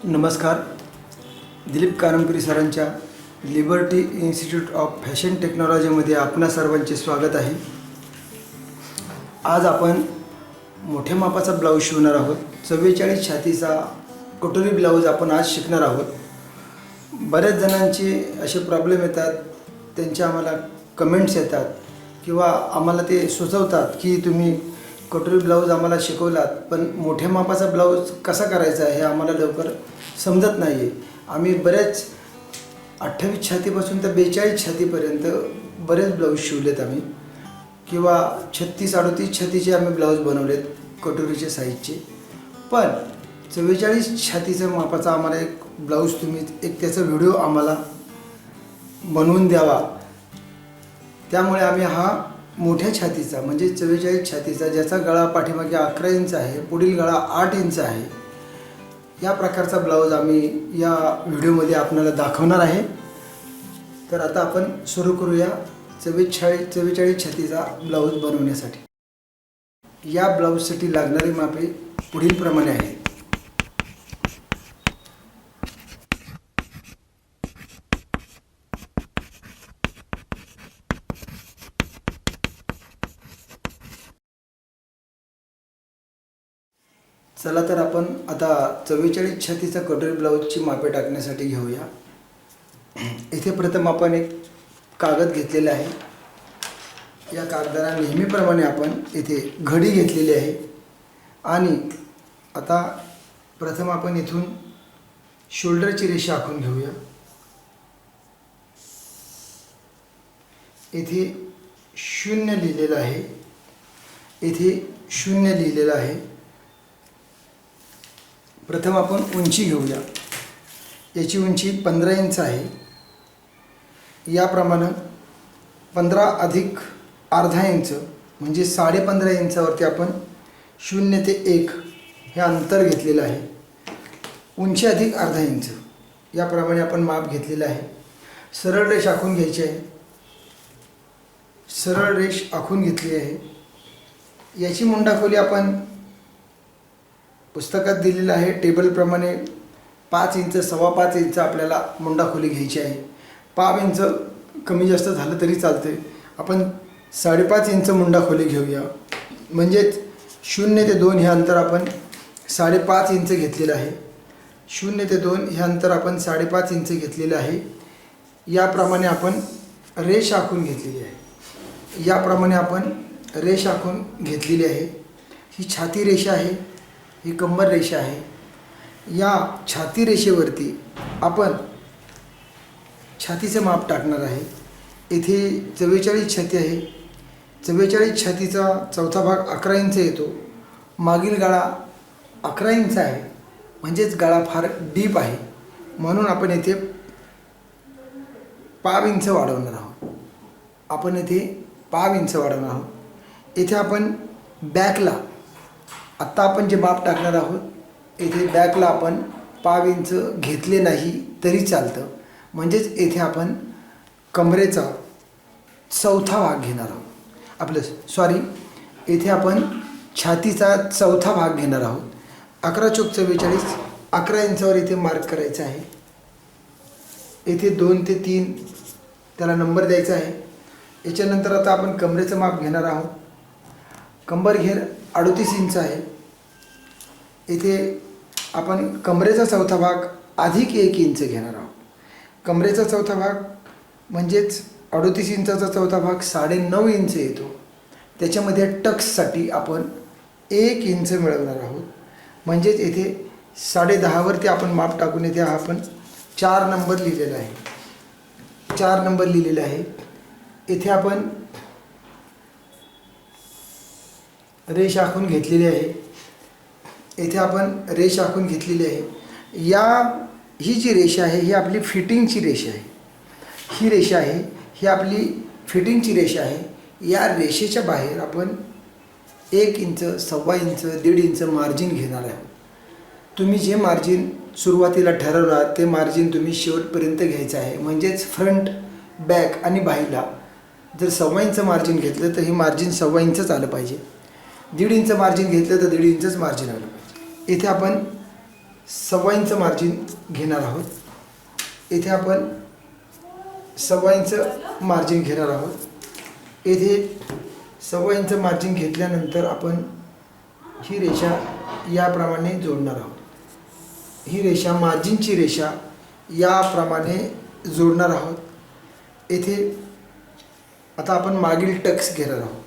नमस्कार. दिलीप कानमपुरी सरांच्या liberty institute of fashion टेक्नॉलॉजीमध्ये आपणा सर्वांचे स्वागत आहे. आज आपण मोठ्या मापाचा ब्लाऊज शिवणार आहोत. 44 छातीचा कटोरी ब्लाऊज आपण आज शिकणार आहोत. बऱ्याच जणांचे असे प्रॉब्लेम येतात, त्यांचे आम्हाला कमेंट्स येतात किंवा आम्हाला ते सुचवतात की तुम्ही कटोरी ब्लाऊज आम्हाला शिकवलात, पण मोठ्या मापाचा ब्लाऊज कसा करायचा हे आम्हाला लवकर समजत नाही आहे. आम्ही बरेच 28 छातीपासून तर 42 छातीपर्यंत बरेच ब्लाऊज शिवलेत आम्ही, किंवा 36-38 छातीचे आम्ही ब्लाऊज बनवलेत कटोरीच्या साईजचे. पण 44 छातीच्या मापाचा आम्हाला एक ब्लाऊज तुम्ही एक त्याचा व्हिडिओ आम्हाला बनवून द्यावा. त्यामुळे आम्ही हा मोठ्या छातीचा म्हणजे 44 छातीचा, ज्याचा गळा पाठीमागे 11 इंच आहे, पुढील गळा 8 इंच आहे, या प्रकारचा ब्लाऊज आम्ही या व्हिडिओमध्ये आपल्याला दाखवणार आहे. तर आता आपण सुरू करूया 44 छातीचा ब्लाऊज बनवण्यासाठी. या ब्लाऊजसाठी लागणारी मापे पुढील प्रमाणे आहे. चला तर आपण आता 44 छातीचा कटोरी ब्लाऊजची मापे टाकण्यासाठी घेऊया. इथे प्रथम आपण एक कागद घेतलेला आहे. या कागदाला नेहमीप्रमाणे आपण इथे घडी घेतलेली आहे. आणि आता प्रथम आपण इथून शोल्डरची रेषा आखून घेऊया. इथे 0 लिहिलेलं आहे, इथे 0 लिहिलेलं आहे. प्रथम आपण उंची घेऊया. याची उंची 15 इंच आहे. याप्रमाणे 15 अधिक अर्धा इंच म्हणजे 15.5 इंचावरती आपण 0 ते 1 हे अंतर घेतलेलं आहे. उंची अधिक अर्धा इंच याप्रमाणे आपण माप घेतलेलं आहे. सरळ रेष आखून घ्यायची आहे. सरळ रेष आखून घेतली आहे. याची मुंडाखोली आपण पुस्तकात दिलेलं आहे टेबलप्रमाणे 5 इंच, 5.25 इंच आपल्याला मुंडाखोली घ्यायची आहे. 5 इंच कमी जास्त झालं तरी चालते. आपण 5.5 इंच मुंडाखोली घेऊया. म्हणजेच 0 ते 2 हे अंतर आपण 5.5 इंच घेतलेलं आहे. 0 ते 2 हे अंतर आपण 5.5 इंच घेतलेलं आहे. याप्रमाणे आपण रेष आखून घेतलेली आहे. याप्रमाणे आपण रेष आखून घेतलेली आहे. ही छाती रेषा आहे, ही कंबर रेषा आहे. या छाती रेषेवरती आपण छातीचं माप टाकणार आहे. इथे 44 छाती आहे. 44 छातीचा चौथा भाग 11 इंच येतो. मागील गळा 11 इंच आहे, म्हणजेच गळा फार डीप आहे, म्हणून आपण येथे 5 इंच वाढवणार आहोत. आपण येथे 5 इंच वाढवणार आहोत. इथे आपण बॅकला आत्ता आपण जे माप टाकणार आहोत, येथे बॅकला आपण 5 इंच घेतले नाही तरी चालतं. म्हणजेच येथे आपण कमरेचा चौथा भाग घेणार आहोत. येथे आपण छातीचा चौथा भाग घेणार आहोत. 11 चौक 44, 11 इंचावर इथे मार्क करायचं आहे. येथे 2 ते 3 त्याला नंबर द्यायचा आहे. याच्यानंतर आता आपण कमरेचं माप घेणार आहोत. कंबर घेर 38 इंच आहे. इथे आपण कमरेचा चौथा भाग अधिक 1 इंच घेणार आहोत. कमरेचा चौथा भाग म्हणजेच 38 इंचाचा चौथा भाग 9.5 इंच येतो. त्याच्यामध्ये टक्ससाठी आपण 1 इंच मिळवणार आहोत. म्हणजेच येथे 10.5 वरती आपण माप टाकून येथे आपण 4 नंबर लिहिलेला आहे. 4 नंबर लिहिलेला आहे. येथे आपण रेष आखून घेतलेली आहे. येथे आपण रेष आखून घेतलेली आहे. ही जी रेषा आहे ही आपली फिटिंगची रेषा आहे. ही रेषा आहे ही आपली फिटिंगची रेषा आहे. या रेषेच्या बाहेर आपण 1 इंच, 1.25 इंच, 1.5 इंच मार्जिन घेणार आहे. तुम्ही जे मार्जिन सुरुवातीला ठरवणार ते मार्जिन तुम्ही शेवटपर्यंत घ्यायचं आहे. म्हणजेच फ्रंट, बॅक आणि बाहीला जर 1.25 इंच मार्जिन घेतलं तर हे मार्जिन 1.25 इंचच आलं पाहिजे. 1.5 इंच मार्जिन घेतलं तर 1.5 इंचच मार्जिन आलं पाहिजे. इथे आपण 1.25 इंच मार्जिन घेणार आहोत. इथे आपण 1.25 इंच मार्जिन घेणार आहोत. इथे 1.25 इंच मार्जिन घेतल्यानंतर आपण ही रेषा याप्रमाणे जोडणार आहोत. ही रेषा मार्जिनची रेषा याप्रमाणे जोडणार आहोत. इथे आता आपण मागील टक्स घेणार आहोत.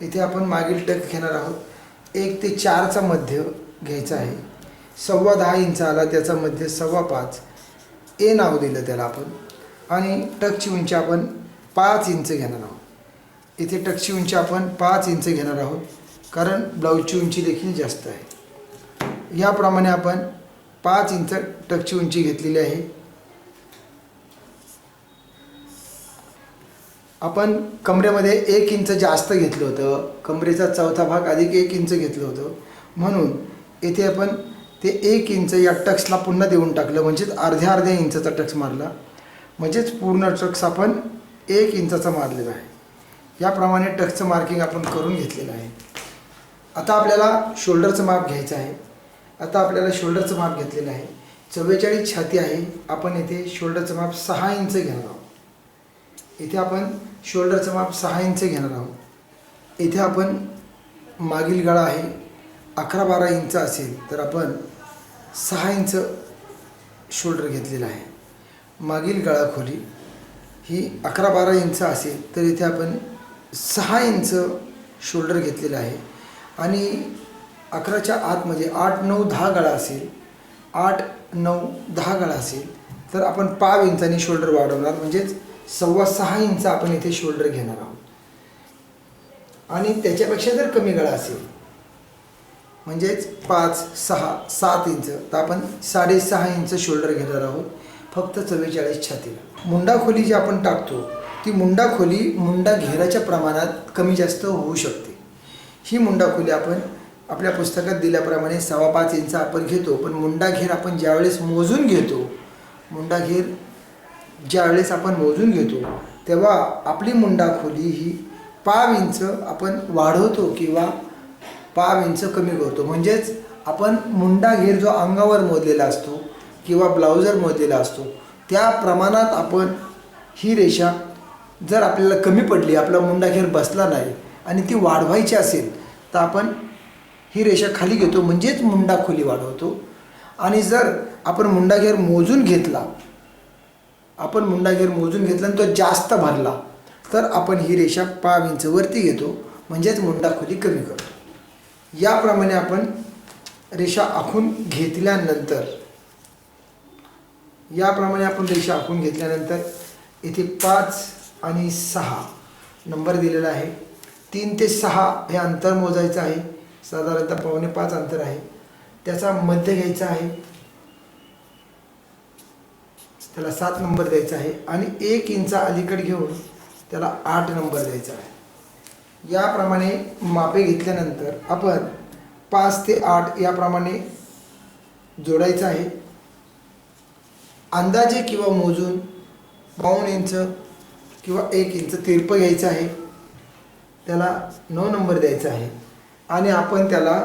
इथे आपण मागील टक्स घेणार आहोत. 1 ते 4चा मध्य घ्यायचा आहे. 10.25 इंच आला, त्याचा मध्य 5.25 ए नाव दिलं त्याला आपण. आणि टक्सची उंची आपण 5 इंच घेणार आहोत. इथे टक्सची उंची आपण 5 इंच घेणार आहोत, कारण ब्लाऊजची उंची देखील जास्त आहे. याप्रमाणे आपण 5 इंच टक्सची उंची घेतलेली आहे. आपण कमरेमध्ये 1 इंच जास्त घेतलं होतं. कमरेचा चौथा भाग अधिक 1 इंच घेतलं होतं, म्हणून येथे आपण ते 1 इंच या टक्सला पुन्हा देऊन टाकलं, म्हणजेच अर्ध्या इंचाचा टक्स मारला, म्हणजेच पूर्ण टक्स आपण 1 इंचाचा मारलेला आहे. याप्रमाणे टक्सचं मार्किंग आपण करून घेतलेलं आहे. आता आपल्याला शोल्डरचं माप घ्यायचं आहे. आता आपल्याला शोल्डरचं माप घेतलेलं आहे. 44 छाती आहे. आपण येथे शोल्डरचं माप 6 इंच घेणार आहोत. इथे आपण शोल्डरचं माप 6 इंच घेणार आहोत. इथे आपण मागील गळा आहे 11-12 इंच असेल तर आपण 6 इंच शोल्डर घेतलेला आहे. मागील गळा खोली ही 11-12 इंच असेल तर इथे आपण 6 इंच शोल्डर घेतलेला आहे. आणि 11च्या आतमध्ये 8-9-10 गळा असेल, 8-9-10 गळा असेल तर आपण 5 इंचांनी शोल्डर वाढवणार, म्हणजेच 6.25 इंच आपण इथे शोल्डर घेणार आहोत. आणि त्याच्यापेक्षा जर कमी गळा असेल, म्हणजेच 5, 6, 7 इंच, तर आपण 6.5 इंच शोल्डर घेणार आहोत फक्त 44 छातीला. मुंडा खोली जी आपण टाकतो ती मुंडा खोली मुंडा घेराच्या प्रमाणात कमी जास्त होऊ शकते. ही मुंडा खोली आपण आपल्या पुस्तकात दिल्याप्रमाणे 5.25 इंच आपण घेतो, पण मुंडा घेर आपण ज्यावेळेस मोजून घेतो, मुंडा घेर ज्यावेळेस आपण मोजून घेतो तेव्हा आपली मुंडा खोली ही 5 इंच आपण वाढवतो किंवा 5 इंच कमी करतो. म्हणजेच आपण मुंडा घेर जो अंगावर मोजलेला असतो किंवा ब्लाउजर मोजलेला असतो त्या प्रमाणात आपण ही रेषा जर आपल्याला कमी पडली, आपला मुंडा घेर बसला नाही आणि ती वाढवायची असेल तर आपण ही रेषा खाली घेतो, म्हणजेच मुंडा खोली वाढवतो. आणि जर आपण मुंडा घेर मोजून घेतला, आपण मुंडा घेर मोजून घेतला आणि तो जास्त भरला तर आपण ही रेषा 5 इंच वरती घेतो, म्हणजेच मुंडा खोली कमी करतो. याप्रमाणे आपण रेषा आखून घेतल्यानंतर इथे 5 आणि 6 नंबर दिलेला आहे. 3 ते 6 हे अंतर मोजायचं आहे. साधारणतः 4.25 अंतर आहे. त्याचा मध्य घ्यायचा आहे, त्याला 7 नंबर द्यायचा आहे. आणि 1 इंच अलीकडे घेऊन त्याला 8 नंबर द्यायचा आहे. याप्रमाणे मापे घेतल्यानंतर आपण 5 ते 8 याप्रमाणे जोडायचं आहे. अंदाजे किंवा मोजून 1.25 इंच किंवा 1 इंच तिरपं घ्यायचं आहे, त्याला 9 नंबर द्यायचा आहे. आणि आपण त्याला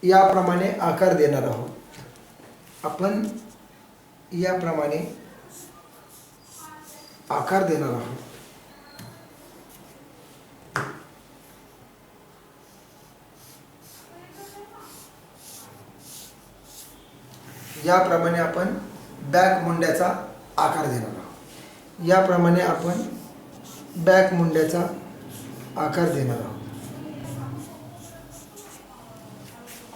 याप्रमाणे आकार देणार आहोत. आपण याप्रमाणे आकार देणार आहोत. याप्रमाणे आपण बॅक मुंड्याचा आकार देणार आहोत. याप्रमाणे आपण बॅक मुंड्याचा आकार देणार आहोत.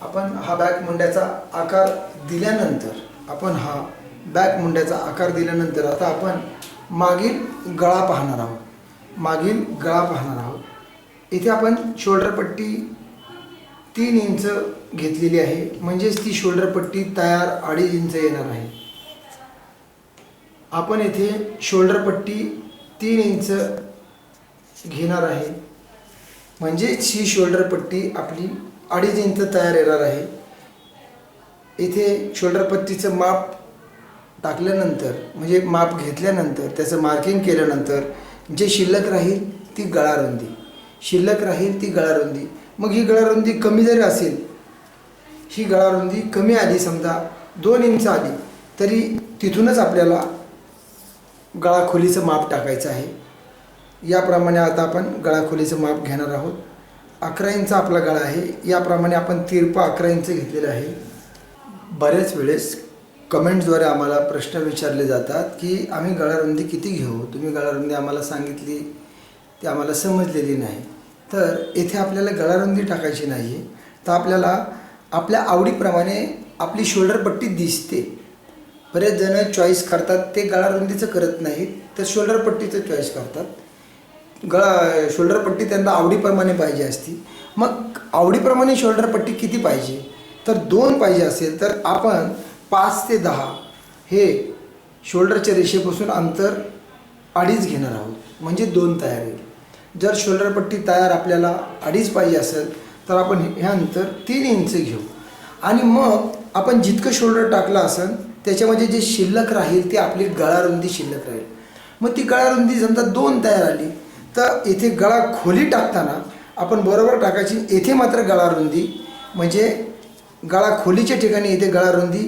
आपण हा बॅक मुंड्याचा आकार दिल्यानंतर आता आपण मागील गळा पाहणार आहोत. इथे आपण शोल्डर पट्टी 3 इंच घेतलेली आहे, म्हणजेच ती शोल्डर पट्टी तयार 2.5 इंच येणार आहे. आपण येथे शोल्डर पट्टी 3 इंच घेणार आहे, म्हणजेच ही शोल्डर पट्टी आपली 2.5 इंच तयार येणार आहे. इथे शोल्डर पट्टीचं माप टाकल्यानंतर, म्हणजे माप घेतल्यानंतर, त्याचं मार्किंग केल्यानंतर जे शिल्लक राहील ती गळारुंदी. मग ही गळारुंदी कमी जरी असेल, ही गळारुंदी कमी आली, समजा 2 इंच आली, तरी तिथूनच आपल्याला गळा खोलीचं माप टाकायचं आहे. याप्रमाणे आता आपण गळा खोलीचं माप घेणार आहोत. 11 इंच आपला गळा आहे. याप्रमाणे आपण तिरपा 11 इंच घेतलेलं आहे. बऱ्याच वेळेस कमेंट्सद्वारे आम्हाला प्रश्न विचारले जातात की आम्ही गळारुंदी किती घेऊ, तुम्ही गळारुंदी आम्हाला सांगितली ती आम्हाला समजलेली नाही. तर येथे आपल्याला गळारुंदी टाकायची नाही आहे, तर आपल्याला आपल्या आवडीप्रमाणे आपली शोल्डर पट्टी दिसते. बरेच जण चॉईस करतात ते गळारुंदीचं करत नाहीत, तर शोल्डर पट्टीचं चॉईस करतात. शोल्डर पट्टी त्यांना आवडीप्रमाणे पाहिजे असती. मग आवडीप्रमाणे शोल्डर पट्टी किती पाहिजे, तर 2 पाहिजे असेल तर आपण 5 ते 10 हे शोल्डरच्या रेषेपासून अंतर 2.5 घेणार आहोत, म्हणजे 2 तयार होईल. जर शोल्डर पट्टी तयार आपल्याला 2.5 पाहिजे असेल तर आपण हे अंतर 3 इंच घेऊ. आणि मग आपण जितकं शोल्डर टाकलं असेल त्याच्यामध्ये जे शिल्लक राहील ते आपली गळारुंदी शिल्लक राहील. मग ती गळारुंदी समजा 2 तयार आली, तर इथे गळा खोली टाकताना आपण बरोबर टाकायची. येथे मात्र गळारुंदी म्हणजे गळा खोलीच्या ठिकाणी इथे गळारुंदी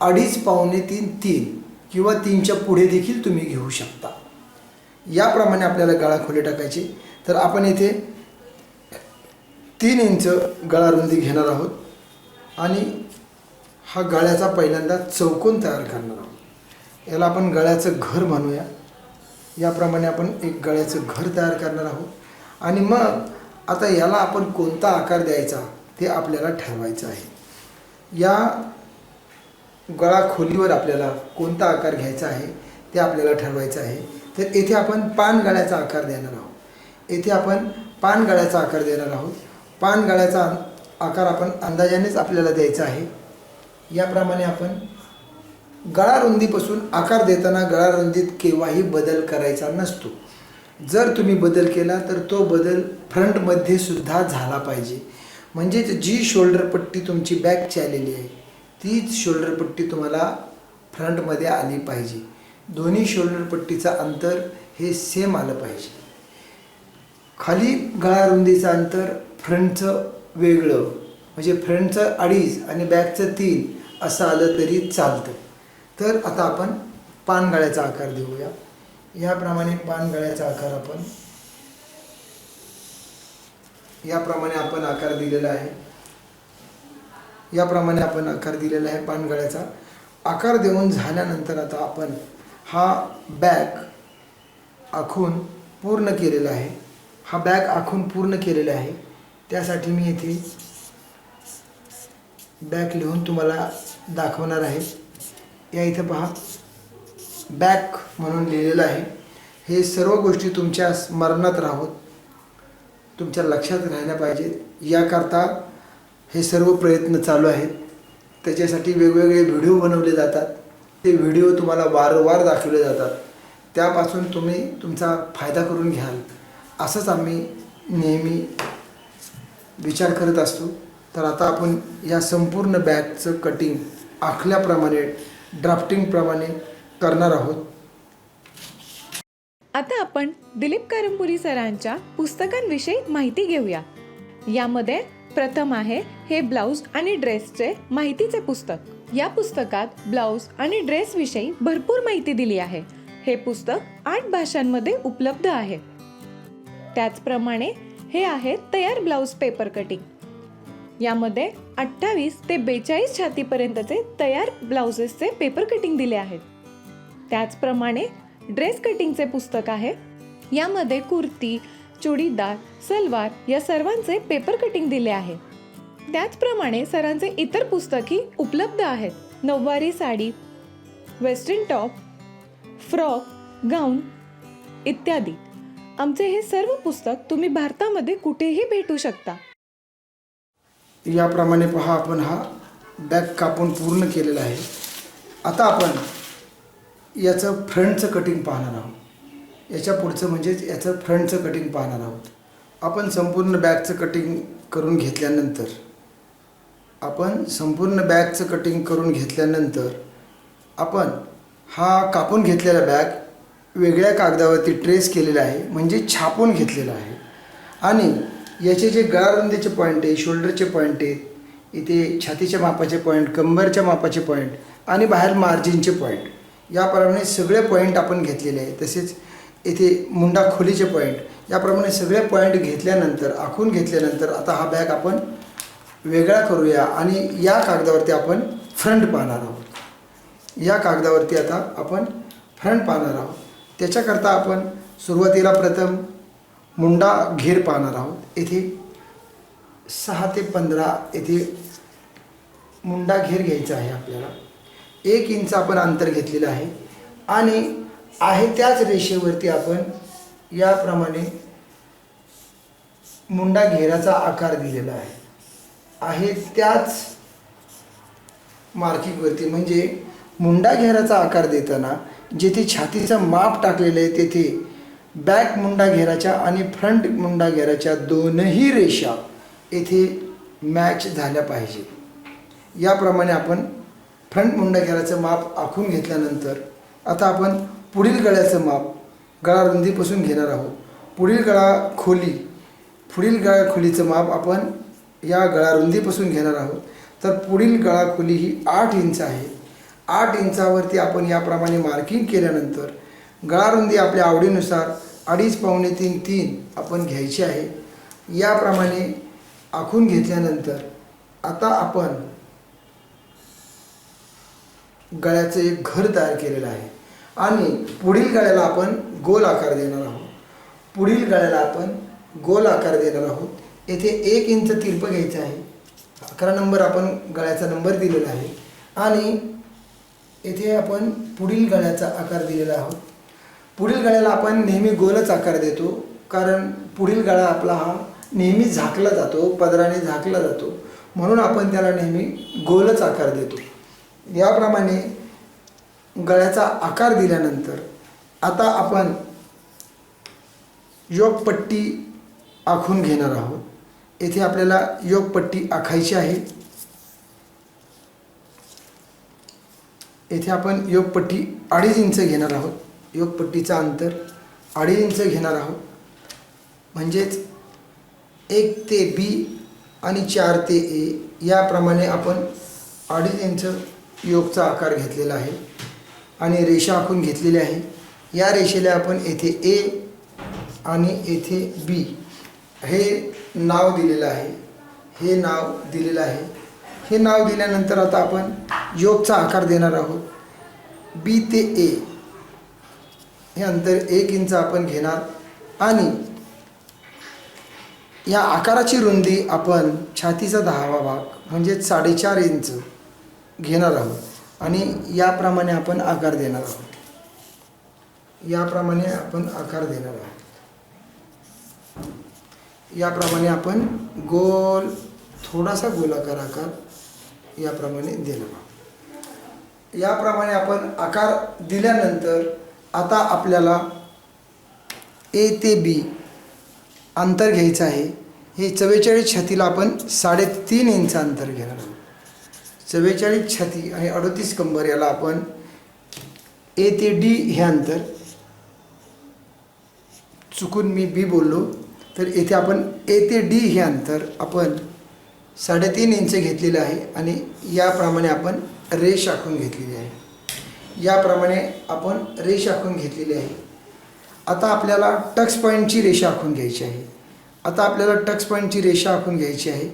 2.5 पावणे 3 किंवा 3च्या पुढे देखील तुम्ही घेऊ शकता. याप्रमाणे आपल्याला गळा खोली टाकायची. तर आपण इथे 3 इंच गळारुंदी घेणार आहोत आणि हा गळ्याचा पहिल्यांदा चौकोन तयार करणार आहोत. याला आपण गळ्याचं घर म्हणूया. याप्रमाणे आपण एक गळ्याचं घर तयार करणार आहोत. आणि मग आता याला आपण कोणता आकार द्यायचा ते आपल्याला ठरवायचं आहे. या गळा खोलीवर आपल्याला कोणता आकार घ्यायचा आहे ते आपल्याला ठरवायचं आहे. तर येथे आपण पान गळ्याचा आकार देणार आहोत. येथे आपण पान गळ्याचा आकार देणार आहोत. पान गळ्याचा आकार आपण अंदाजानेच आपल्याला द्यायचा आहे. याप्रमाणे आपण गळारुंदीपासून आकार देताना गळारुंदीत केव्हाही बदल करायचा नसतो. जर तुम्ही बदल केला तर तो बदल फ्रंटमध्ये सुद्धा झाला पाहिजे. म्हणजेच जी शोल्डर पट्टी तुमची बॅकची आलेली आहे तीच शोल्डर पट्टी तुम्हाला फ्रंटमध्ये आली पाहिजे. दोन्ही शोल्डर पट्टीचं अंतर हे सेम आलं पाहिजे. खाली गळारुंदीचं अंतर फ्रंटचं वेगळं, म्हणजे फ्रंटचं 2.5 आणि बॅकचं 3 असं आलं तरी चालतं. तर आता आपण पान गळ्याचा आकार देऊया. याप्रमाणे पान गळ्याचा आकार आपण याप्रमाणे आपण आकार दिलेला आहे. याप्रमाणे आपण आकार दिलेला आहे. पान गळ्याचा आकार देऊन झाल्यानंतर आता आपण हा बॅक आखून पूर्ण केलेला आहे. हा बॅक आखून पूर्ण केलेला आहे. त्यासाठी मी इथे बॅक लिहून तुम्हाला दाखवणार आहे. या इथं पहा बॅक म्हणून लिहिलेलं आहे. हे सर्व गोष्टी तुमच्या स्मरणात राहून तुमच्या लक्षात राहिल्या पाहिजेत. याकरता हे सर्व प्रयत्न चालू आहेत. त्याच्यासाठी वेगवेगळे व्हिडिओ बनवले जातात. ते व्हिडिओ तुम्हाला वारंवार दाखवले जातात. त्यापासून तुम्ही तुमचा फायदा करून घ्याल असंच आम्ही नेहमी विचार करत असतो. तर आता आपण या संपूर्ण बॅगचं कटिंग आखल्याप्रमाणे ड्राफ्टिंगप्रमाणे करणार आहोत. आता आपण दिलीप कारंपुरी सरांच्या पुस्तकांविषयी माहिती घेऊया. यामध्ये प्रथम आहे हे ब्लाऊज आणि ड्रेसचे माहितीचे पुस्तक. या पुस्तकात ब्लाऊज आणि ड्रेस विषयी भरपूर माहिती दिली आहे. हे पुस्तक 8 भाषांमध्ये उपलब्ध आहे. त्याचप्रमाणे हे आहे तयार ब्लाऊज पेपर कटिंग. यामध्ये 28 ते 42 छातीपर्यंतचे तयार ब्लाउजेसचे पेपर कटिंग दिले आहेत. त्याचप्रमाणे ड्रेस कटिंगचे पुस्तक आहे. यामध्ये कुर्ती, चुडीदार, सलवार या सर्वांचे पेपर कटिंग दिले आहे. त्याचप्रमाणे सरांचे इतर पुस्तकही उपलब्ध आहेत. नऊवारी साडी, वेस्टर्न टॉप, फ्रॉक, गाऊन इत्यादी. आमचे हे सर्व पुस्तक तुम्ही भारतामध्ये कुठेही भेटू शकता. याप्रमाणे पहा आपण हा बॅग कापून पूर्ण केलेला आहे. आता आपण याचं फ्रंटचं कटिंग पाहणार आहोत. याच्या पुढचं म्हणजेच याचं फ्रंटचं कटिंग पाहणार आहोत. आपण संपूर्ण बॅगचं कटिंग करून घेतल्यानंतर आपण हा कापून घेतलेला बॅग वेगळ्या कागदावरती ट्रेस केलेला आहे, म्हणजे छापून घेतलेला आहे. आणि याचे जे गळारुंदीचे पॉईंट आहे, शोल्डरचे पॉईंट आहेत, इथे छातीच्या मापाचे पॉईंट, कंबरच्या मापाचे पॉईंट आणि बाहेर मार्जिनचे पॉईंट, याप्रमाणे सगळे पॉईंट आपण घेतलेले आहे. तसेच इथे मुंडा खोलीचे पॉईंट, याप्रमाणे सगळे पॉईंट घेतल्यानंतर, आखून घेतल्यानंतर आता हा बॅग आपण वेगळा करूया आणि या कागदावरती आपण फ्रंट पाहणार आहोत. या कागदावरती आता आपण फ्रंट पाहणार आहोत. त्याच्याकरता आपण सुरुवातीला प्रथम मुंडा घेर पाहणार आहोत. येथे 6 ते 15 येथे मुंडा घेर घ्यायचा आहे आपल्याला. 1 इंच आपण अंतर घेतलेलं आहे आणि आहे त्याच रेषेवरती आपण याप्रमाणे मुंडा घेराचा आकार दिलेला आहे. आहे त्याच मार्किंगवरती, म्हणजे मुंडा घेराचा आकार देताना जेथे छातीचं माप टाकलेलं आहे तेथे बॅक मुंडा घेराच्या आणि फ्रंट मुंडा घेराच्या दोनही रेषा येथे मॅच झाल्या पाहिजे. याप्रमाणे आपण फ्रंट मुंडा घेराचं माप आखून घेतल्यानंतर आता आपण पुढील गळ्याचं माप गळा रुंदीपासून घेणार आहोत. पुढील गळा खोलीचं माप आपण या गळा रुंदीपासून घेणार आहोत. तर पुढील गळा खोली ही 8 इंच आहे. 8 इंचावरती आपण याप्रमाणे मार्किंग केल्यानंतर गळा रुंदी आपल्या आवडीनुसार 2.5 पावणे 3 आपण घ्यायची आहे. याप्रमाणे आखून घेतल्यानंतर आता आपण गळ्याचं एक घर तयार केलेलं आहे आणि पुढील गळ्याला आपण गोल आकार देणार आहोत. येथे 1 इंच तिरपं घ्यायचं आहे. 11 नंबर आपण गळ्याचा नंबर दिलेला आहे आणि येथे आपण पुढील गळ्याचा आकार दिलेला आहोत. पुढील गळ्याला आपण नेहमी गोलच आकार देतो, कारण पुढील गळा आपला हा नेहमी झाकला जातो, पदराने झाकला जातो, म्हणून आपण त्याला नेहमी गोलच आकार देतो. याप्रमाणे गळ्याचा आकार दिल्यानंतर आता आपण योगपट्टी आखून घेणार आहोत. येथे आपल्याला योगपट्टी आखायची आहे. येथे आपण योगपट्टी 2.5 इंच घेणार आहोत. योगपट्टीचं अंतर 2.5 इंच घेणार आहोत. म्हणजेच 1 ते B आणि 4 ते A याप्रमाणे आपण 2.5 इंच योगचा आकार घेतलेला आहे आणि रेषा आखून घेतलेली आहे. या रेषेला आपण येथे A आणि येथे B हे नाव दिलेलं आहे. हे नाव दिल्यानंतर आता आपण योगचा आकार देणार आहोत. B ते A हे अंतर 1 इंच आपण घेणार आणि या आकाराची रुंदी आपण छातीचा 10वा भाग म्हणजे 4.5 इंच घेणार आहोत आणि याप्रमाणे आपण आकार देणार आहोत. याप्रमाणे आपण थोडासा गोलाकार आकार याप्रमाणे दिला. याप्रमाणे आपण आकार दिल्यानंतर आता आपल्याला A ते B अंतर घ्यायचं आहे. हे 44 छातीला आपण 3.5 इंच अंतर घेणार आहोत. 44 छाती आणि 38 कंबर याला आपण A ते D हे अंतर, चुकून मी B बोललो, तर येथे आपण A ते D हे अंतर आपण 3.5 इंच घेतलेलं आहे आणि याप्रमाणे आपण रेष आखून घेतलेली आहे. आता आपल्याला टक्स पॉईंटची रेषा आखून घ्यायची आहे.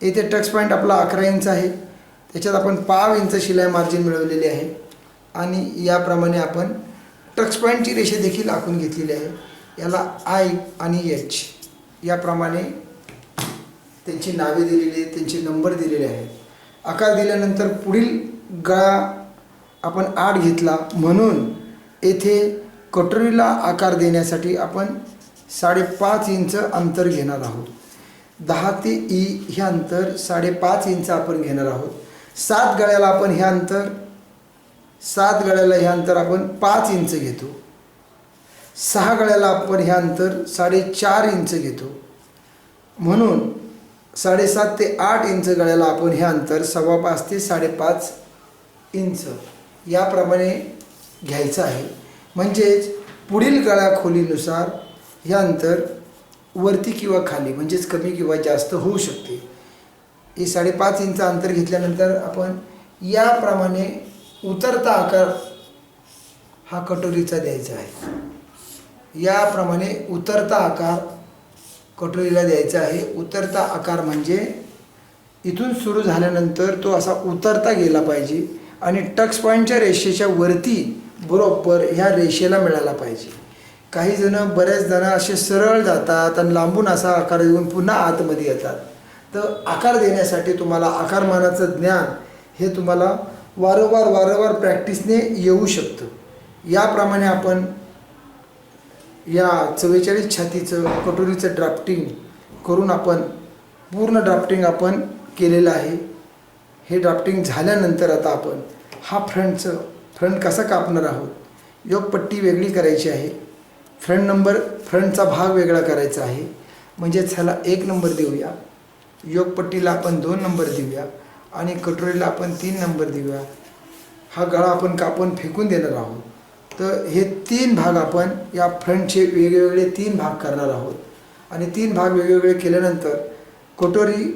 येथे टक्स पॉईंट आपला 11 इंच आहे. त्याच्यात आपण पाव इंच शिलाई मार्जिन मिळवलेली आहे आणि याप्रमाणे आपण टक्स पॉईंटची रेषा देखील आखून घेतलेली आहे. याला I आणि H याप्रमाणे त्यांची नावे दिलेली आहेत, त्यांचे नंबर दिलेले आहेत. आकार दिल्यानंतर पुढील गळा आपण 8 घेतला, म्हणून येथे कटोरीला आकार देण्यासाठी आपण 5.5 इंच अंतर घेणार आहोत. 10 ते E हे अंतर 5.5 इंच आपण घेणार आहोत. 7 गळ्याला आपण हे अंतर आपण 5 इंच घेतो. 6 गळ्याला आपण हे अंतर 4.5 इंच घेतो. म्हणून 7.5 ते 8 इंच गळ्याला आपण हे अंतर 5.25 ते 5.5 इंच याप्रमाणे घ्यायचं आहे. म्हणजेच पुढील गळा खोलीनुसार हे अंतर वरती किंवा खाली, म्हणजेच कमी किंवा जास्त होऊ शकते. हे 5.5 इंच अंतर घेतल्यानंतर आपण याप्रमाणे उतरता आकार हा कटोरीचा द्यायचा आहे। याप्रमाणे उतरता आकार कटोरीला द्यायचा आहे। उतरता आकार म्हणजे इथून सुरू झाल्यानंतर तो असा उतरता गेला पाहिजे आणि टक्स पॉईंटच्या रेषेच्या वरती बरोबर ह्या रेषेला मिळाला पाहिजे। काही जण बरेच जण असे सरळ जातात आणि लांबून असा आकार देऊन पुन्हा आतमध्ये येतात। तर आकार देण्यासाठी तुम्हाला आकारमानाचं ज्ञान हे तुम्हाला वारंवार प्रॅक्टिसने येऊ शकतं। याप्रमाणे आपण या 44 छातीचं कटोरीचं ड्राफ्टिंग करून आपण पूर्ण ड्राफ्टिंग आपण केलेलं आहे। हे ड्राफ्टिंग झाल्यानंतर आता आपण हा फ्रंट कसा कापणार आहोत। योगपट्टी वेगळी करायची आहे। फ्रंटचा भाग वेगळा करायचा आहे। म्हणजे चला 1 नंबर देऊया, योगपट्टीला आपण 2 नंबर देऊया आणि कटोरीला आपण 3 नंबर देऊया। हा गळा आपण कापून फेकून देणार आहोत। तर हे 3 भाग आपण या फ्रंटचे वेगवेगळे 3 भाग करणार आहोत आणि 3 भाग वेगवेगळे केल्यानंतर कटोरी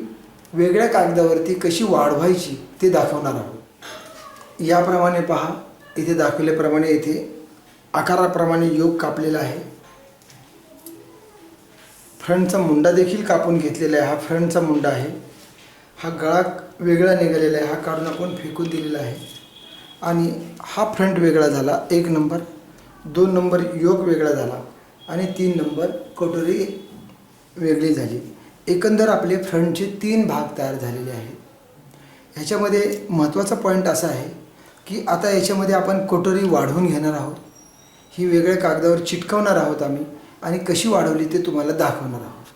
वेगळ्या कागदावरती कशी वाढवायची ते दाखवणार आहोत। याप्रमाणे पहा, इथे दाखवल्याप्रमाणे इथे आकाराप्रमाणे योग कापलेला आहे। फ्रंटचा मुंडा देखील कापून घेतलेला आहे। हा फ्रंटचा मुंडा आहे। हा गळा वेगळा निघालेला आहे, हा काढून आपण फेकून दिलेला आहे आणि हा फ्रंट वेगळा झाला 1 नंबर, 2 नंबर योग वेगळा झाला आणि 3 नंबर कटोरी वेगळी झाली। एकंदर आपले फ्रंटचे 3 भाग तयार झालेले आहेत। ह्याच्यामध्ये महत्त्वाचा पॉईंट असा आहे की आता याच्यामध्ये आपण कटोरी वाढवून घेणार आहोत। ही वेगळ्या कागदावर चिटकवणार आहोत आम्ही आणि कशी वाढवली ते तुम्हाला दाखवणार आहोत।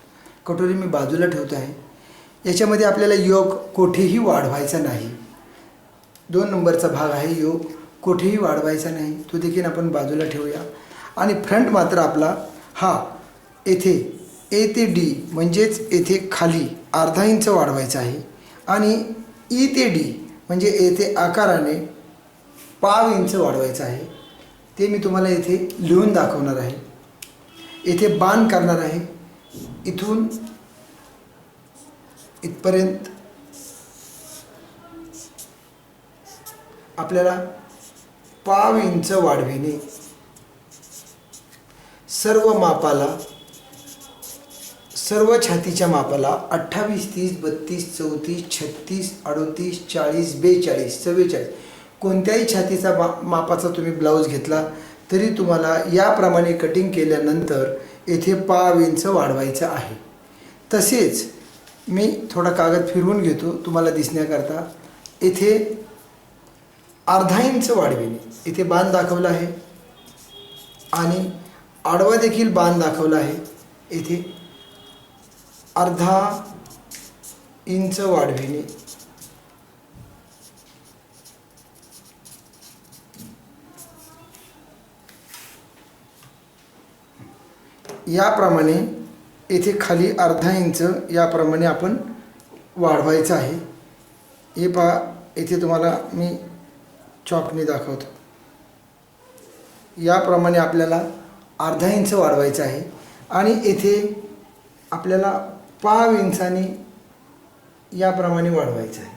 कटोरी मी बाजूला ठेवतो आहे। याच्यामध्ये आपल्याला योग कोठेही वाढवायचा नाही। 2 नंबरचा भाग आहे, योग कोठेही वाढवायचा नाही, तो देखील आपण बाजूला ठेवूया। आणि फ्रंट मात्र आपला हा येथे ए ते डी म्हणजेच येथे खाली अर्धा इंच वाढवायचा आहे आणि ई ते डी म्हणजे येथे आकाराने पाव इंच वाढवायचं आहे। ते मी तुम्हाला येथे लिहून दाखवणार आहे। येथे बाण करणार आहे। इथून इथपर्यंत आपल्याला पाव इंच वाढविणे। सर्व छातीच्या मापाला 28, 30, 32, 34, 36, 38, 40, 42, 44 कोणत्याही छातीचा मापाचा तुम्ही ब्लाऊज घेतला तरी तुम्हाला याप्रमाणे कटिंग केल्यानंतर येथे पाव इंच वाढवायचं आहे। तसेच मी थोडा कागद फिरवून घेतो तुम्हाला दिसण्याकरता। येथे अर्धा इंच वाढविणे। इथे बाण दाखवला आहे आणि आडवा देखील बाण दाखवला आहे। येथे अर्धा इंच वाढविणे। याप्रमाणे येथे खाली अर्धा इंच याप्रमाणे आपण वाढवायचं आहे। हे पहा, येथे तुम्हाला मी चॉकने दाखवतो। याप्रमाणे आपल्याला अर्धा इंच वाढवायचं आहे आणि येथे आपल्याला पाव इंचाने याप्रमाणे वाढवायचं आहे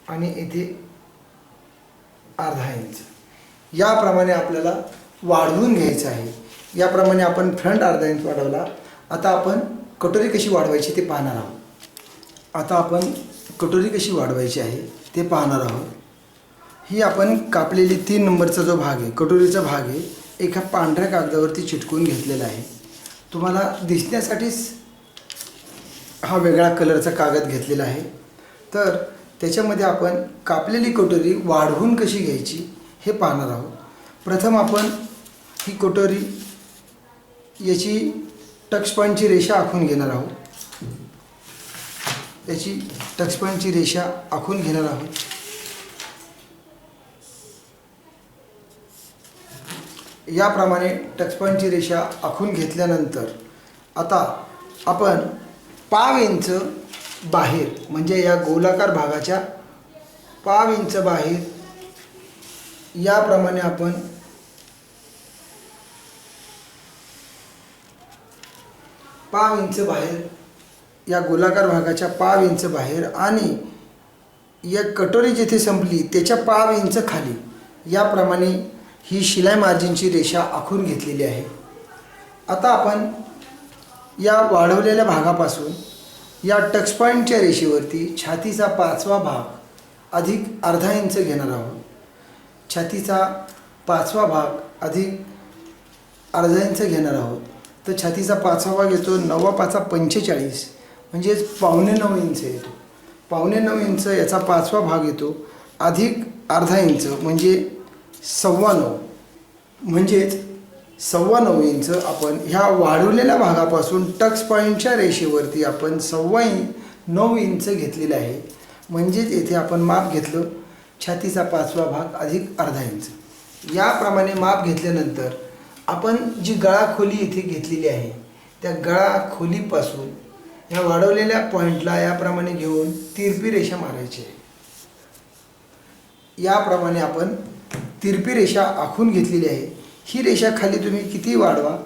आणि येथे अर्धा इंच याप्रमाणे आपल्याला वाढवून घ्यायचं आहे। याप्रमाणे आपण फ्रंट अर्धा इंच वाढवला। आता आपण कटोरी कशी वाढवायची ते पाहणार आहोत। आता आपण कटोरी कशी वाढवायची आहे ते पाहणार आहोत। ही आपण कापलेली 3 नंबरचा जो भाग आहे, कटोरीचा भाग आहे, एका पांढऱ्या कागदावरती चिटकवून घेतलेला आहे। तुम्हाला दिसण्यासाठीच हा वेगळा कलरचा कागद घेतलेला आहे। तर त्याच्यामध्ये आपण कापलेली कटोरी वाढवून कशी घ्यायची हे पाहणार आहोत। प्रथम आपण ही कटोरी याची टक्स पॉईंटची रेषा आखून घेणार आहोत। याची टक्स पॉईंटची रेषा आखून घेणार आहोत। याप्रमाणे टक्स पॉईंटची रेषा आखून घेतल्यानंतर आता आपण पाव इंच बाहेर म्हणजे या गोलाकार भागाच्या पाव इंच बाहेर याप्रमाणे आपण पाव इंच बाहेर, या गोलाकार भागाच्या पाव इंच बाहेर आणि या कटोरी जिथे संपली त्याच्या पाव इंच खाली, याप्रमाणे ही शिलाई मार्जिनची रेषा आखून घेतलेली आहे. आता आपण या वाढवलेल्या भागापासून या टच पॉईंटच्या रेषेवरती छातीचा 5वा भाग अधिक अर्धा इंच घेणार आहोत. छातीचा 5वा भाग अधिक अर्धा इंच घेणार आहोत. तर छातीचा 5वा भाग येतो 9 5 45, म्हणजेच 8.25 इंच येतो. 8.25 इंच याचा 5वा भाग येतो अधिक अर्धा इंच म्हणजे 9.25, म्हणजेच 9.25 इंच आपण ह्या वाढवलेल्या भागापासून टच पॉईंटच्या रेषेवरती आपण 9.25 इंच घेतलेलं आहे. म्हणजेच येथे आपण माप घेतलं छातीचा 5वा भाग अधिक अर्धा इंच. याप्रमाणे माप घेतल्यानंतर आपण जी गळा खोली इथे घेतलेली आहे त्या गळा खोलीपासून ह्या वाढवलेल्या पॉईंटला याप्रमाणे घेऊन तिरपी रेषा मारायची आहे. याप्रमाणे आपण तिरपी रेषा आखून घेतलेली आहे. ही रेषा खाली तुम्ही किती वाढवा,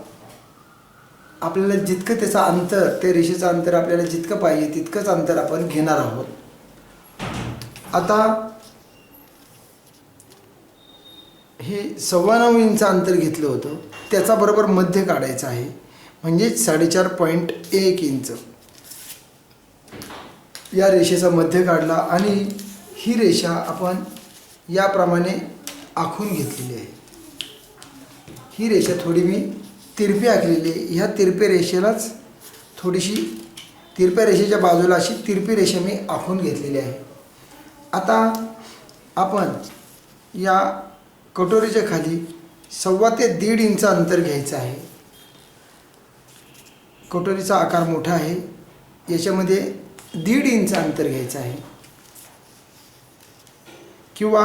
आपल्याला जितकं त्याचं अंतर, त्या रेषेचं अंतर आपल्याला जितकं पाहिजे तितकंच अंतर आपण घेणार आहोत. आता हे 9.25 इंच अंतर घेतलं होतं त्याचा बरोबर मध्य काढायचं आहे, म्हणजेच 4.5.1 इंच या रेषेचा मध्य काढला आणि ही रेषा आपण याप्रमाणे आखून घेतलेली आहे. ही रेषा थोडी मी तिरपी आखलेली आहे. ह्या तिरप्या रेषेलाच थोडीशी तिरप्या रेषेच्या बाजूला अशी तिरपी रेषा मी आखून घेतलेली आहे. आता आपण या कटोरीच्या खाली 1.25 ते 1.5 इंच अंतर घ्यायचं आहे. कटोरीचा आकार मोठा आहे, याच्यामध्ये 1.5 इंच अंतर घ्यायचं आहे किंवा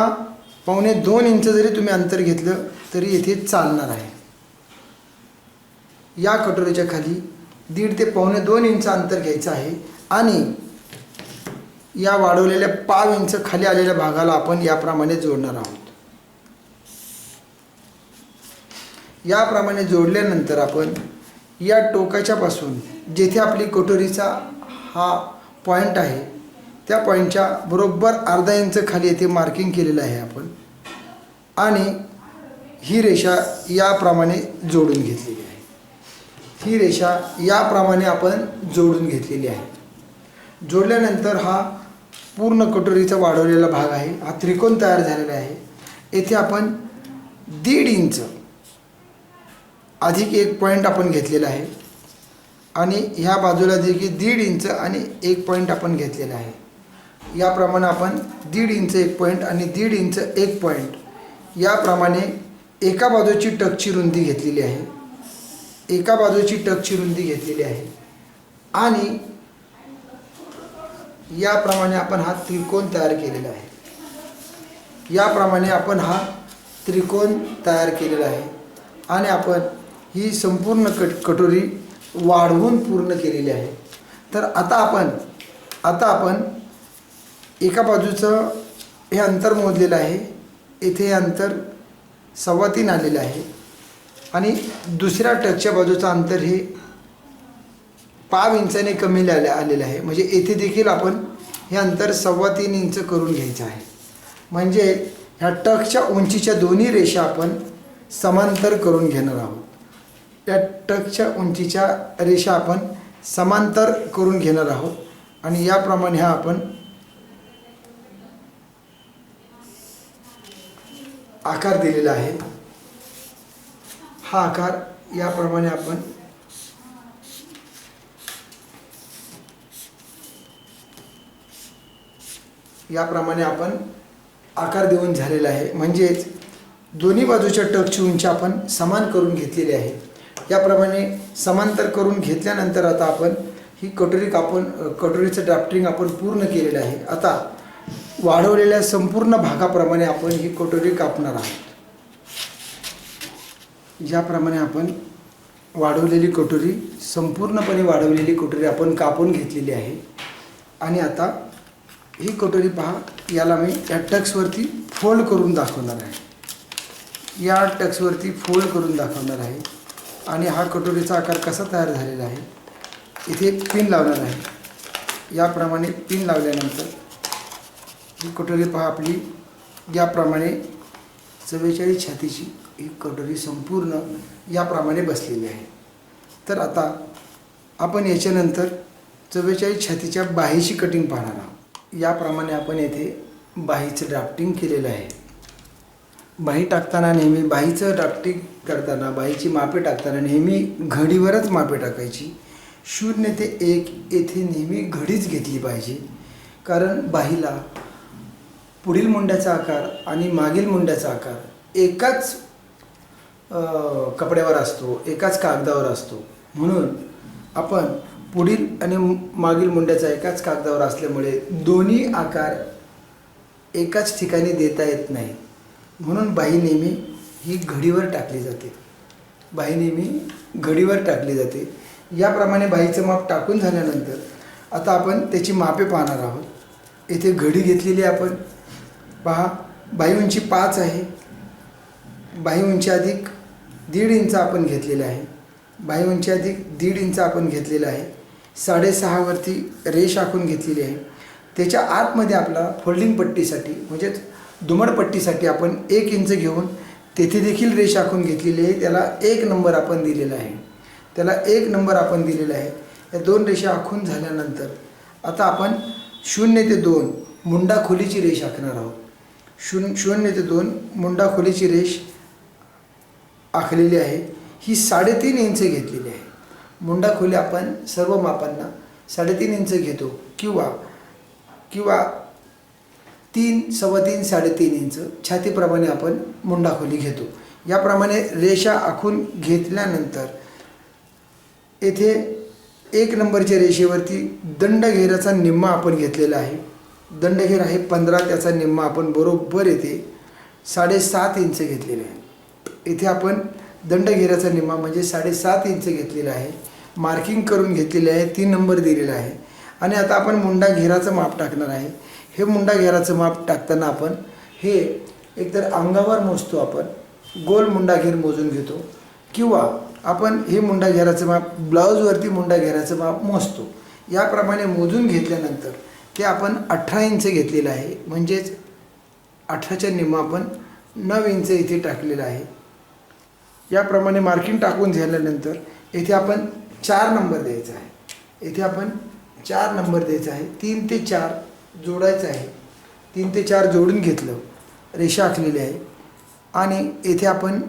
1.25 इंच जरी तुम्ही अंतर घेतलं तरी येथे चालणार आहे. या कटोरीच्या खाली 1.5 ते 1.25 इंच अंतर घ्यायचं आहे आणि या वाढवलेल्या पाव इंच खाली आलेल्या भागाला आपण याप्रमाणे जोडणार आहोत. याप्रमाणे जोडल्यानंतर आपण या टोकाच्या पासून जेथे आपली कटोरीचा हा पॉईंट आहे त्या पॉईंटच्या बरोबर अर्धा इंच खाली येथे मार्किंग केलेलं आहे आपण आणि ही रेषा याप्रमाणे जोडून घेतलेली आहे. ही रेषा याप्रमाणे आपण जोडून घेतलेली आहे. जोडल्यानंतर हा पूर्ण कटोरीचा वाढवलेला भाग आहे, हा त्रिकोण तयार झालेला आहे. येथे आपण 1.5 इंच अधिक 1 पॉईंट आपण घेतलेला आहे आणि ह्या बाजूला देखील 1.5 इंच आणि 1 पॉईंट आपण घेतलेला आहे. याप्रमाणे आपण 1.5 इंच 1 पॉईंट आणि 1.5 इंच 1 पॉईंट याप्रमाणे एका बाजूची टकची रुंदी घेतलेली आहे. एका बाजूची टकची रुंदी घेतलेली आहे आणि याप्रमाणे आपण हा त्रिकोण तयार केलेला आहे. याप्रमाणे आपण हा त्रिकोण तयार केलेला आहे आणि आपण ही संपूर्ण कटोरी वाढवून पूर्ण केलेली आहे. तर आता आपण एका बाजूचं हे अंतर मोजलेलं आहे. येथे हे अंतर 3.25 आलेलं आहे आणि दुसऱ्या टकच्या बाजूचं अंतर हे पाव इंचाने कमी आलेलं आहे. म्हणजे येथे देखील आपण हे अंतर 3.25 इंच करून घ्यायचं आहे. म्हणजे ह्या टकच्या उंचीच्या दोन्ही रेषा आपण समांतर करून घेणार आहोत. या टकच्या उंचीच्या रेषा आपण समांतर करून घेणार आहोत आणि याप्रमाणे हा आपण आकार दिलेला आहे. हा आकार याप्रमाणे आपण आकार देऊन झालेला आहे. म्हणजेच दोन्ही बाजूच्या टकची उंची आपण समान करून घेतलेली आहे. याप्रमाणे समांतर करून घेतल्यानंतर आता आपण ही कटोरीचं ड्राफ्टिंग आपण पूर्ण केलेलं आहे. आता वाढवलेल्या संपूर्ण भागाप्रमाणे आपण ही कटोरी कापणार आहोत. ज्याप्रमाणे आपण संपूर्णपणे वाढवलेली कटोरी आपण कापून घेतलेली आहे आणि आता ही कटोरी पहा, याला मी या टक्सवरती फोल्ड करून दाखवणार आहे. या टक्सवरती फोल्ड करून दाखवणार आहे आणि हा कटोरीचा आकार कसा तयार झालेला आहे इथे पिन लावणार आहे. याप्रमाणे पिन लावल्यानंतर ही कटोरी पहा आपली याप्रमाणे 44 छातीची ही कटोरी संपूर्ण याप्रमाणे बसलेली आहे. तर आता आपण याच्यानंतर 44 छातीच्या बाहीची कटिंग पाहणार आहोत. याप्रमाणे आपण येथे बाहीचं ड्राफ्टिंग केलेलं आहे. बाही टाकताना नेहमी बाहीचं ड्राफ्टिंग करताना बाहीची मापे टाकताना नेहमी घडीवरच मापे टाकायची. 0 ते 1 येथे नेहमी घडीच घेतली पाहिजे. कारण बाहीला पुढील मुंड्याचा आकार आणि मागील मुंड्याचा आकार एकाच कपड्यावर असतो, एकाच कागदावर असतो. म्हणून आपण पुढील आणि मागील मुंड्याचा एकाच कागदावर असल्यामुळे दोन्ही आकार एकाच ठिकाणी देता येत नाही. म्हणून बाही नेहमी ही घडीवर टाकली जाते. बाही नेहमी घडीवर टाकली जाते. याप्रमाणे बाहीचं माप टाकून झाल्यानंतर आता आपण त्याची मापे पाहणार आहोत. येथे घडी घेतलेली आपण पहा. बाही उंची 5 आहे. बाही उंची अधिक 1.5 इंच आपण घेतलेले आहे. बाही उंची अधिक 1.5 इंच आपण घेतलेलं आहे. 6.5 वरती रेष आखून घेतलेली आहे. त्याच्या आतमध्ये आपला फोल्डिंग पट्टीसाठी म्हणजेच दुमडपट्टीसाठी आपण 1 इंच घेऊन तेथे देखील रेष आखून घेतलेली आहे. त्याला 1 नंबर आपण दिलेला आहे. या 2 रेषा आखून झाल्यानंतर आता आपण 0 ते 2 मुंडा खोलीची रेष आखणार आहोत. 0 ते 2 मुंडा खोलीची रेष आखलेली आहे. ही 3.5 इंच घेतलेली आहे. मुंडा खोली आपण सर्व मापांना 3.5 इंच घेतो किंवा 3, 3.25, 3.5 इंच छातीप्रमाणे आपण मुंडा खोली घेतो. याप्रमाणे रेषा आखून घेतल्यानंतर येथे 1 नंबरच्या रेषेवरती दंडघेराचा निम्मा आपण घेतलेला आहे. दंडघेर आहे 15, त्याचा निम्मा आपण बरोबर येथे 7.5 इंच घेतलेले आहे. इथे आपण दंडघेराचा निम्मा म्हणजे 7.5 इंच घेतलेला आहे. मार्किंग करून घेतलेले आहे. 3 नंबर दिलेला आहे. आणि आता आपण मुंडा घेराचं माप टाकणार आहे. हे मुंडा घेराचं माप टाकताना आपण हे एकतर अंगावर मोजतो, आपण गोल मुंडा घेर मोजून घेतो किंवा आपण हे मुंडा घेराचं माप ब्लाऊजवरती मुंडा घेराचं माप मोजतो. याप्रमाणे मोजून घेतल्यानंतर ते आपण 18 इंच घेतलेलं आहे. म्हणजेच 18च्या निम्मा आपण 9 इंच इथे टाकलेलं आहे. याप्रमाणे मार्किंग टाकून झाल्यानंतर येथे आपण 4 नंबर द्यायचा आहे. येथे आपण 4 नंबर द्यायचा आहे. 3 ते 4 जोडायचं आहे. 3 ते 4 जोडून घेतलं, रेषा आखलेली आहे आणि येथे आपण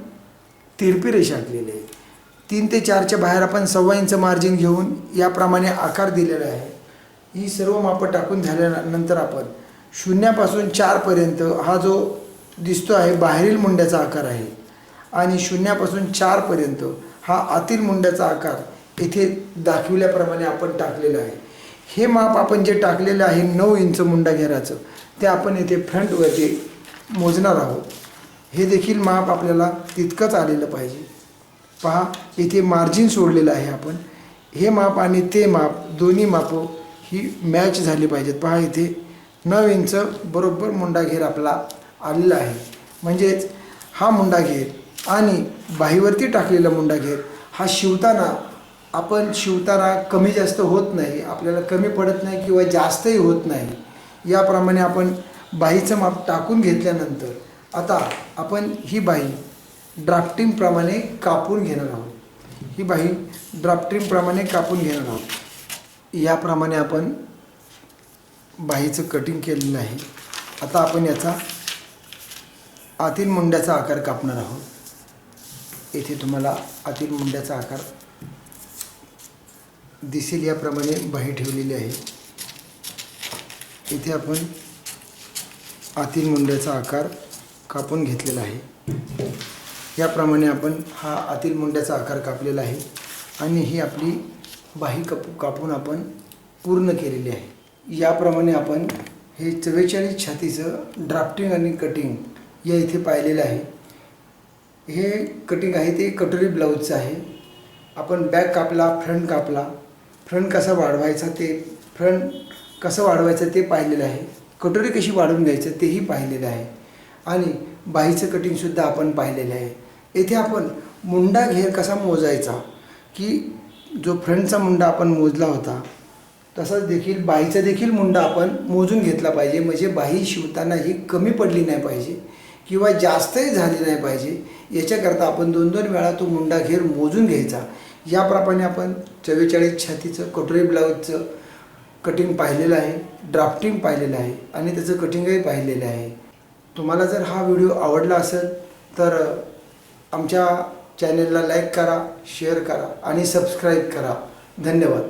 तिरपी रेषा आखलेली आहे. 3 ते 4च्या बाहेर आपण 1.25 इंच मार्जिन घेऊन याप्रमाणे आकार दिलेला आहे. ही सर्व मापं टाकून झाल्यानंतर आपण 0 पासून 4 पर्यंत हा जो दिसतो आहे बाहेरील मुंड्याचा आकार आहे आणि 0 पासून 4 पर्यंत हा आतील मुंड्याचा आकार येथे दाखविल्याप्रमाणे आपण टाकलेला आहे. हे माप आपण जे टाकलेलं आहे 9 इंच मुंडा घेराचं, ते आपण येथे फ्रंटवरती मोजणार आहोत. हे देखील माप आपल्याला तितकंच आलेलं पाहिजे. पहा इथे मार्जिन सोडलेलं आहे आपण. हे माप आणि ते माप दोन्ही मापं ही मॅच झाली पाहिजेत. पहा इथे 9 इंच बरोबर मुंडा घेर आपला आलेला आहे. म्हणजेच हा मुंडा घेर आणि बाहीवरती टाकलेला मुंडा घेर हा शिवताना कमी जास्त होत नाही, आपल्याला कमी पडत नाही किंवा जास्तही होत नाही. याप्रमाणे आपण बाहीचं माप टाकून घेतल्यानंतर आता आपण ही बाही ड्राफ्टिंगप्रमाणे कापून घेणार आहोत. ही बाही ड्राफ्टिंगप्रमाणे कापून घेणार आहोत. याप्रमाणे आपण बाहीचं कटिंग केलेलं आहे. आता आपण याचा आतील मुंड्याचा आकार कापणार आहोत. येथे तुम्हाला आतील मुंड्याचा आकार दिसेल. याप्रमाणे बाही ठेवलेली आहे. इथे आपण आतील मुंड्याचा आकार कापून घेतलेला आहे. याप्रमाणे आपण हा आतील मुंड्याचा आकार कापलेला आहे आणि ही आपली बाही कापून आपण पूर्ण केलेली आहे. याप्रमाणे आपण हे 44 छातीचं ड्राफ्टिंग आणि कटिंग या इथे पाहिलेलं आहे. हे कटिंग आहे ते कटोरी ब्लाऊजचं आहे. आपण बॅक कापला, फ्रंट कापला, फ्रंट कसं वाढवायचा ते पाहिलेलं आहे. कटोरी कशी वाढवून घ्यायचं तेही पाहिलेलं आहे आणि बाहीचं कटिंगसुद्धा आपण पाहिलेलं आहे. येथे आपण मुंडा घेर कसा मोजायचा की जो फ्रंटचा मुंडा आपण मोजला होता तसाच देखील बाहीचा देखील मुंडा आपण मोजून घेतला पाहिजे, म्हणजे बाही शिवताना ही कमी पडली नाही पाहिजे किंवा जास्तही झाली नाही पाहिजे. याच्याकरता आपण 2-2 वेळा तो मुंडा घेर मोजून घ्यायचा. याप्रमाणे आपण 44 छातीचं कटोरी ब्लाऊजचं कटिंग पाहिलेलं आहे, ड्राफ्टिंग पाहिलेलं आहे आणि त्याचं कटिंगही पाहिलेलं आहे. तुम्हाला जर हा व्हिडिओ आवडला असेल तर आमच्या चॅनलला लाईक करा, शेअर करा आणि सबस्क्राईब करा. धन्यवाद.